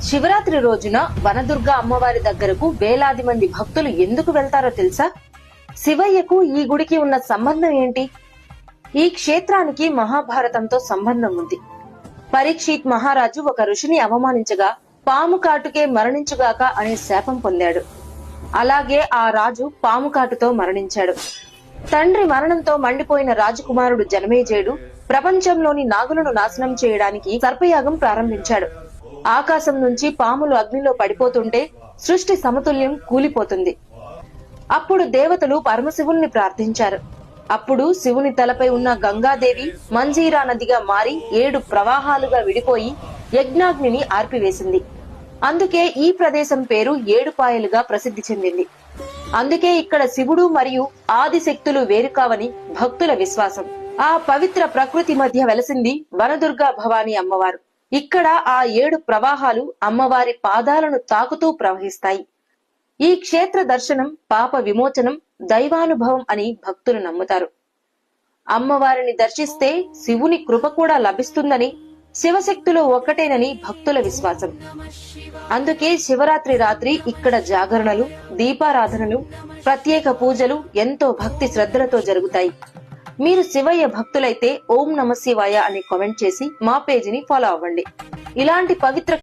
శివరాత్రి రోజున వనదుర్గ అమ్మవారి దగ్గరకు వేలాది మంది భక్తులు ఎందుకు వెళ్తారో తెలుసా? శివయ్యకు ఈ గుడికి ఉన్న సంబంధం ఏంటి? ఈ క్షేత్రానికి మహాభారతంతో సంబంధం ఉంది. పరీక్షిత్ మహారాజు ఒక ఋషిని అవమానించగా పాము కాటుకే మరణించుగాక అనే శాపం పొందాడు. అలాగే ఆ రాజు పాము కాటుతో మరణించాడు. తండ్రి మరణంతో మండిపోయిన రాజకుమారుడు జనమేజయుడు ప్రపంచంలోని నాగులను నాశనం చేయడానికి సర్పయాగం ప్రారంభించాడు. ఆకాశం నుంచి పాములు అగ్నిలో పడిపోతుంటే సృష్టి సమతుల్యం కూలిపోతుంది. అప్పుడు దేవతలు పరమశివుణ్ణి ప్రార్థించారు. అప్పుడు శివుని తలపై ఉన్న గంగాదేవి మంజీరా నదిగా మారి 7 ప్రవాహాలుగా విడిపోయి యజ్ఞాగ్నిని ఆర్పివేసింది. అందుకే ఈ ప్రదేశం పేరు ఏడుపాయలుగా ప్రసిద్ధి చెందింది. అందుకే ఇక్కడ శివుడు మరియు ఆదిశక్తులు వేరు కావని భక్తుల విశ్వాసం. ఆ పవిత్ర ప్రకృతి మధ్య వెలసింది వనదుర్గా భవానీ అమ్మవారు. ఇక్కడ ఆ 7 ప్రవాహాలు అమ్మవారి పాదాలను తాకుతూ ప్రవహిస్తాయి. ఈ క్షేత్ర దర్శనం పాప విమోచనం, దైవానుభవం అని భక్తులు నమ్ముతారు. అమ్మవారిని దర్శిస్తే శివుని కృప కూడా లభిస్తుందని, శివశక్తులు ఒక్కటేనని భక్తుల విశ్వాసం. అందుకే శివరాత్రి రాత్రి ఇక్కడ జాగరణలు, దీపారాధనలు, ప్రత్యేక పూజలు ఎంతో భక్తి శ్రద్ధలతో జరుగుతాయి. మీరు శివయ్య భక్తులైతే ఓం నమ శివాయ అని కామెంట్ చేసి మా పేజీని ఫాలో అవ్వండి. ఇలాంటి పవిత్ర